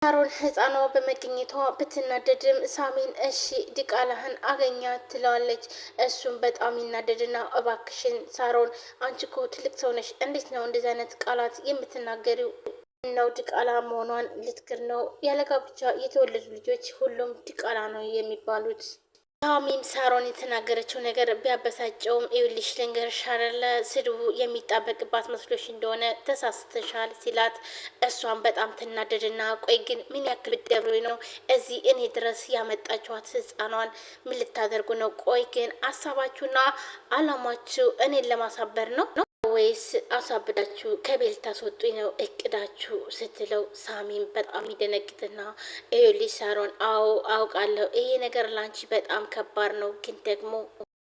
ሳሮን ህፃኗ በመገኘቷ ብትናደድም ሳሚን እሺ ዲቃላህን አገኛት ትለዋለች። እሱም በጣም ይናደድና እባክሽን ሳሮን አንቺ እኮ ትልቅ ሰው ነሽ፣ እንዴት ነው እንደዚህ አይነት ቃላት የምትናገሪው? ነው ዲቃላ መሆኗን ልትክር ነው? ያለ ጋብቻ የተወለዱ ልጆች ሁሉም ዲቃላ ነው የሚባሉት። ሳሚም ሳሮን የተናገረችው ነገር ቢያበሳጨውም ይኸውልሽ ልንገርሽ አይደለ ስድቡ የሚጣበቅባት መስሎሽ እንደሆነ ተሳስተሻል ሲላት፣ እሷን በጣም ትናደድና ቆይ ግን ምን ያክል ብትደብሮኝ ነው እዚህ እኔ ድረስ ያመጣችኋት? ህፃኗን ምን ልታደርጉ ነው? ቆይ ግን ሀሳባችሁና አላማችሁ እኔን ለማሳበር ነው ወይስ አሳብዳችሁ ከቤት ታስወጡኝ ነው እቅዳችሁ? ስትለው ሳሚን በጣም ይደነግጥና ይኸውልሽ ሳሮን፣ አዎ አውቃለሁ ይሄ ነገር ላንቺ በጣም ከባድ ነው፣ ግን ደግሞ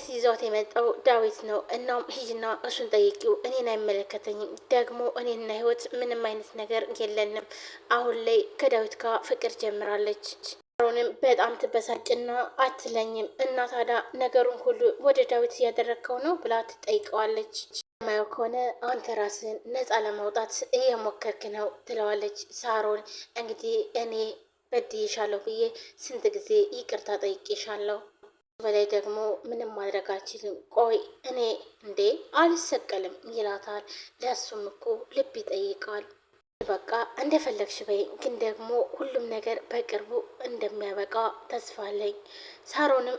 ይዟት የመጣው ዳዊት ነው። እናም ሂጂና እሱን ጠይቂው፣ እኔን አይመለከተኝም። ደግሞ እኔና ህይወት ምንም አይነት ነገር የለንም። አሁን ላይ ከዳዊት ጋር ፍቅር ጀምራለች። ሳሮንም በጣም ትበሳጭና አትለኝም እና ታዲያ ነገሩን ሁሉ ወደ ዳዊት እያደረግከው ነው ብላ ትጠይቀዋለች። ማየው ከሆነ አንተ ራስን ነፃ ለማውጣት እየሞከርክ ነው ትለዋለች። ሳሮን እንግዲህ እኔ በድዬሻለሁ ብዬ ስንት ጊዜ ይቅርታ ጠይቄሻለሁ፣ በላይ ደግሞ ምንም ማድረግ አልችልም። ቆይ እኔ እንዴ አልሰቀልም ይላታል። ለሱም እኮ ልብ ይጠይቃል። በቃ እንደፈለግሽ በይ፣ ግን ደግሞ ሁሉም ነገር በቅርቡ እንደሚያበቃ ተስፋ አለኝ። ሳሮንም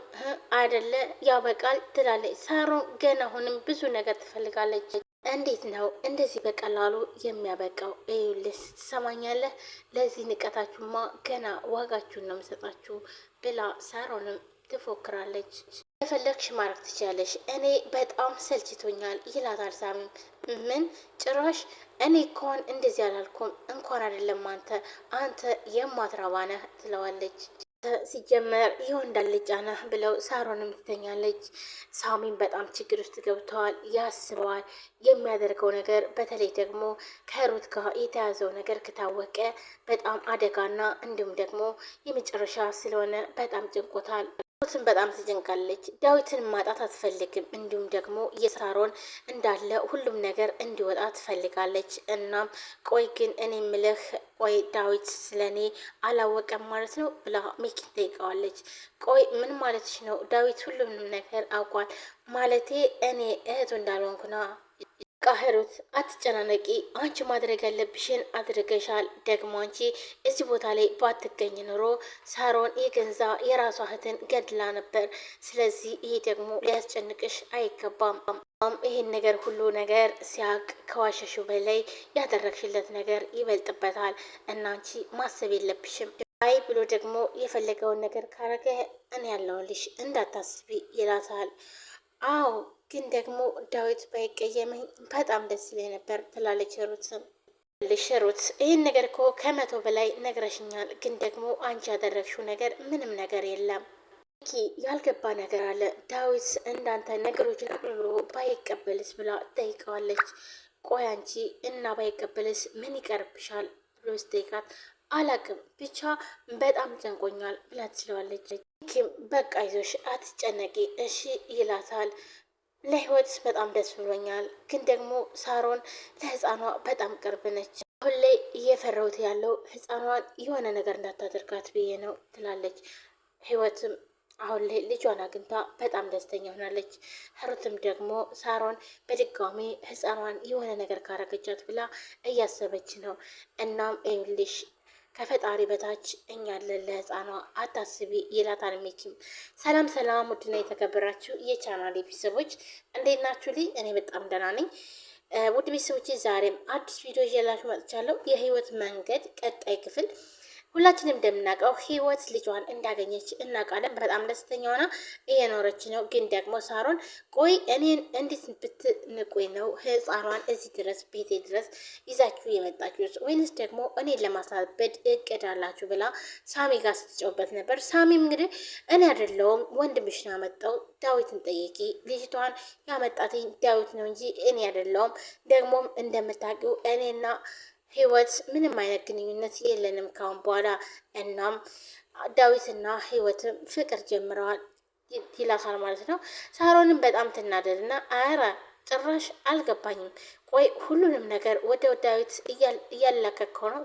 አይደለ ያበቃል ትላለች። ሳሮን ገና አሁንም ብዙ ነገር ትፈልጋለች። እንዴት ነው እንደዚህ በቀላሉ የሚያበቃው? ይኸውልህ ትሰማኛለህ፣ ለዚህ ንቀታችሁማ ገና ዋጋችሁን ነው የምሰጣችሁ ብላ ሳሮንም ትፎክራለች። የፈለግሽ ማድረግ ትችላለሽ፣ እኔ በጣም ሰልችቶኛል ይላታል ሳሚም። ምን ጭራሽ እኔ እንኳን እንደዚህ አላልኩም፣ እንኳን አይደለም አንተ የማትረባ ነህ ትለዋለች። ሲጀመር የወንድ አልጫ ነህ ብለው ሳሮንም ትተኛለች። ሳሚን በጣም ችግር ውስጥ ገብተዋል፣ ያስበዋል። የሚያደርገው ነገር በተለይ ደግሞ ከሩት ጋር የተያዘው ነገር ከታወቀ በጣም አደጋና እንዲሁም ደግሞ የመጨረሻ ስለሆነ በጣም ጭንቆታል። ሩትን በጣም ትጨንቃለች። ዳዊትን ማጣት አትፈልግም። እንዲሁም ደግሞ የሳሮን እንዳለ ሁሉም ነገር እንዲወጣ ትፈልጋለች። እናም ቆይ ግን እኔ ምልህ ቆይ ዳዊት ስለኔ አላወቀም ማለት ነው ብላ ሚኪ ትጠይቀዋለች። ቆይ ምን ማለትሽ ነው? ዳዊት ሁሉንም ነገር አውቋል ማለቴ እኔ እህቱ እንዳልሆንኩና ቃህሩት አትጨናነቂ፣ አንቺ ማድረግ ያለብሽን አድርገሻል። ደግሞ አንቺ እዚህ ቦታ ላይ ባትገኝ ኑሮ ሳሮን የገንዛ የራሷ እህትን ገድላ ነበር። ስለዚህ ይሄ ደግሞ ሊያስጨንቅሽ አይገባም። ይሄን ነገር ሁሉ ነገር ሲያቅ ከዋሸሹ በላይ ያደረግሽለት ነገር ይበልጥበታል እና አንቺ ማሰብ የለብሽም። አይ ብሎ ደግሞ የፈለገውን ነገር ካረገ እኔ ያለሁልሽ እንዳታስቢ ይላታል። አዎ ግን ደግሞ ዳዊት ባይቀየመኝ በጣም ደስ ይለኝ ነበር ትላለች ሩትም። ሩት ይህን ነገር እኮ ከመቶ በላይ ነግረሽኛል፣ ግን ደግሞ አንቺ ያደረግሽው ነገር ምንም ነገር የለም። ኪ ያልገባ ነገር አለ። ዳዊት እንዳንተ ነገሮችን አቅልሎ ባይቀበልስ ብላ ጠይቀዋለች። ቆይ አንቺ እና ባይቀበልስ ምን ይቀርብሻል ብሎ ስጠይቃት አላቅም ብቻ በጣም ጨንቆኛል ብላ ትችለዋለች። ኪም በቃ ይዞሽ አትጨነቂ እሺ ይላታል። ለህይወት በጣም ደስ ብሎኛል፣ ግን ደግሞ ሳሮን ለህፃኗ በጣም ቅርብ ነች። አሁን ላይ እየፈራሁት ያለው ህፃኗን የሆነ ነገር እንዳታደርጋት ብዬ ነው ትላለች። ህይወትም አሁን ላይ ልጇን አግኝታ በጣም ደስተኛ ሆናለች። ሩትም ደግሞ ሳሮን በድጋሚ ህፃኗን የሆነ ነገር ካረገቻት ብላ እያሰበች ነው። እናም ይኸውልሽ ከፈጣሪ በታች እኛ አለን ለህፃኗ አታስቢ ይላታል ሚኪም። ሰላም ሰላም፣ ውድና የተከበራችሁ የቻናል ቤተሰቦች እንዴት ናችሁ? ልኝ እኔ በጣም ደህና ነኝ። ውድ ቤተሰቦች ዛሬም አዲስ ቪዲዮ ይዤላችሁ መጥቻለሁ። የህይወት መንገድ ቀጣይ ክፍል። ሁላችንም እንደምናውቀው ህይወት ልጇን እንዳገኘች እናውቃለን። በጣም ደስተኛ ሆና እየኖረች ነው። ግን ደግሞ ሳሮን ቆይ እኔን እንዴት ብትንቁኝ ነው ህፃኗን እዚህ ድረስ ቤቴ ድረስ ይዛችሁ የመጣችሁት? ወይንስ ደግሞ እኔን ለማሳበድ እቅድ አላችሁ ብላ ሳሚ ጋር ስትጫወበት ነበር። ሳሚም እንግዲህ እኔ አይደለሁም ወንድምሽ ነው ያመጣው፣ ዳዊትን ጠይቂ፣ ልጅቷን ያመጣትኝ ዳዊት ነው እንጂ እኔ አይደለሁም። ደግሞም እንደምታውቂው እኔና ህይወት ምንም አይነት ግንኙነት የለንም ካሁን በኋላ። እናም ዳዊትና ህይወትም ፍቅር ጀምረዋል ይላታል ማለት ነው። ሳሮንም በጣም ትናደድና አረ ጭራሽ አልገባኝም። ቆይ ሁሉንም ነገር ወደ ዳዊት እያላከከው ነው?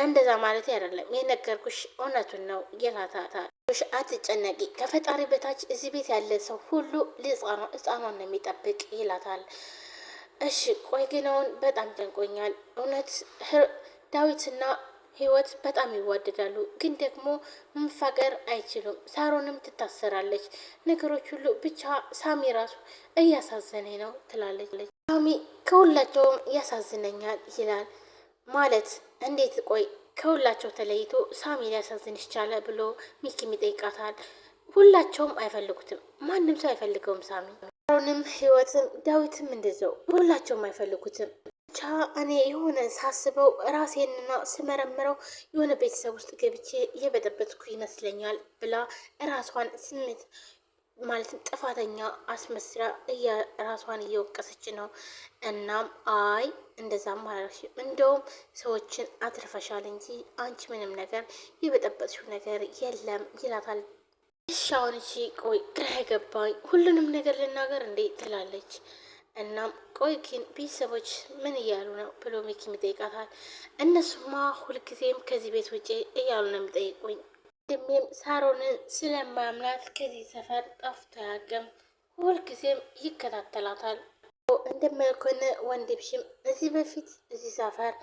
እንደዛ ማለት አይደለም፣ የነገርኩሽ እውነቱን ነው ይላታታል። አትጨነቂ፣ ከፈጣሪ በታች እዚህ ቤት ያለ ሰው ሁሉ ህፃኗን ነው የሚጠብቅ ይላታል። እሺ ቆይ ግን አሁን በጣም ጨንቆኛል እውነት ዳዊትና ህይወት በጣም ይዋደዳሉ፣ ግን ደግሞ መፋቀር አይችሉም። ሳሮንም ትታሰራለች። ነገሮች ሁሉ ብቻ ሳሚ ራሱ እያሳዘነኝ ነው ትላለች። ሳሚ ከሁላቸውም ያሳዝነኛል ይላል። ማለት እንዴት? ቆይ ከሁላቸው ተለይቶ ሳሚ ሊያሳዝንሽ ቻለ ብሎ ሚኪም ይጠይቃታል። ሁላቸውም አይፈልጉትም፣ ማንም ሰው አይፈልገውም ሳሚ። ሳሮንም ህይወትም ዳዊትም እንደዛው ሁላቸውም አይፈልጉትም። ብቻ እኔ የሆነ ሳስበው ራሴንና ስመረምረው የሆነ ቤተሰብ ውስጥ ገብቼ እየበጠበጥኩ ይመስለኛል ብላ ራሷን ስሜት ማለትም ጥፋተኛ አስመስላ ራሷን እየወቀሰች ነው። እናም አይ እንደዛም አላልሽም፣ እንደውም ሰዎችን አትርፈሻል እንጂ አንቺ ምንም ነገር የበጠበጥሽው ነገር የለም ይላታል። እሺ አሁን እሺ ቆይ ግራ ገባኝ፣ ሁሉንም ነገር ልናገር እንዴ ትላለች። እናም ቆይ ግን ቤተሰቦች ምን እያሉ ነው ብሎ ሚኪም ይጠይቃታል። እነሱማ ሁልጊዜም ከዚህ ቤት ውጭ እያሉ ነው የሚጠይቁኝ። ወንድሜም ሳሮንን ስለማያምናት ከዚህ ሰፈር ጠፍቶ አያውቅም፣ ሁልጊዜም ይከታተላታል። እንደማየው ከሆነ ወንድምሽም እዚህ በፊት እዚህ ሰፈር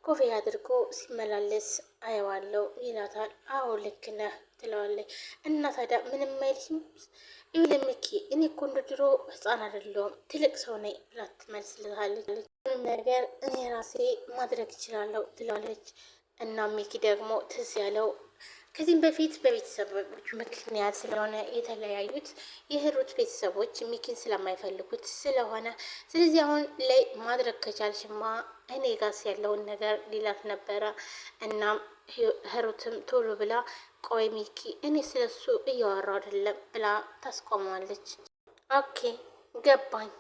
ኮፍያ አድርጎ ሲመላለስ አየዋለሁ ይላታል። አዎ ልክ ነህ ትለዋለች። እና ታዲያ ምንም አይልሽም? ይኸውልህ ሚኪ እኔ እኮ እንደ ድሮ ህፃን አይደለሁም ትልቅ ሰው ነኝ ብላ ትመልስልታለች። ምንም ነገር እኔ ራሴ ማድረግ እችላለሁ ትለዋለች። እና ሚኪ ደግሞ ትዝ ያለው ከዚህም በፊት በቤተሰቦች ምክንያት ስለሆነ የተለያዩት የህሩት ቤተሰቦች ሚኪን ስለማይፈልጉት ስለሆነ ስለዚህ አሁን ላይ ማድረግ ከቻልሽማ እኔ ጋስ ያለውን ነገር ሊላት ነበረ። እናም ህሩትም ቶሎ ብላ ቆይ ሚኪ እኔ ስለሱ እያወራሁ አይደለም ብላ ታስቆመዋለች። ኦኬ ገባኝ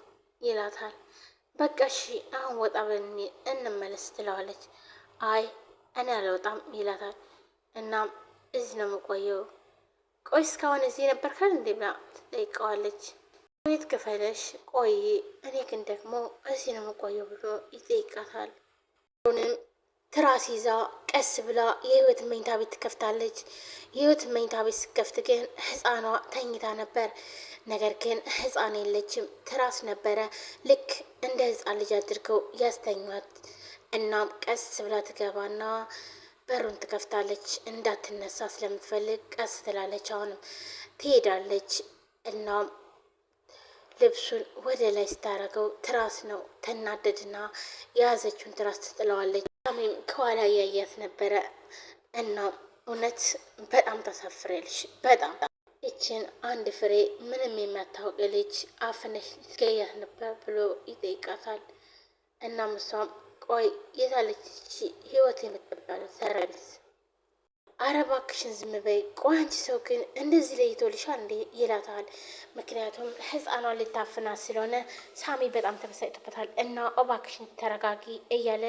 ይላታል። በቃ እሺ አሁን ወጣ ብለን እንመለስ ትለዋለች። አይ እኔ አልወጣም ይላታል። እናም እዚህ ነው የምቆየው። ቆይ እስካሁን እዚህ ነበርካል እንዴ ብላ ትጠይቀዋለች። ቤት ክፈለሽ ቆይ እኔ ግን ደግሞ እዚህ ነው የምቆየው ብሎ ይጠይቃታል። ሁንም ትራስ ይዛ ቀስ ብላ የህይወት መኝታ ቤት ትከፍታለች። የህይወት መኝታ ቤት ስከፍት ግን ህፃኗ ተኝታ ነበር። ነገር ግን ህፃን የለችም፣ ትራስ ነበረ። ልክ እንደ ህፃን ልጅ አድርገው ያስተኟት። እናም ቀስ ብላ ትገባና በሩን ትከፍታለች። እንዳትነሳ ስለምትፈልግ ቀስ ትላለች። አሁንም ትሄዳለች። እናም ልብሱን ወደ ላይ ስታረገው ትራስ ነው። ተናደድና የያዘችውን ትራስ ትጥለዋለች። ሳሚም ከኋላ እያያት ነበረ። እናም እውነት በጣም ታሳፍሪያለሽ፣ በጣም ይችን አንድ ፍሬ ምንም የማታውቅ ልጅ አፍነሽ ትገያት ነበር ብሎ ይጠይቃታል። እናም እሷም ቆይ የታለች ህይወት የምትባለው ሰረቢስ? አረ እባክሽን ዝም በይ። ቆይ አንቺ ሰው ግን እንደዚህ ለይቶልሻል እንዴ ይላታል። ምክንያቱም ህፃኗን ልታፍናት ስለሆነ ሳሚ በጣም ተበሳጭቶበታል። እና እባክሽን ተረጋጊ እያለ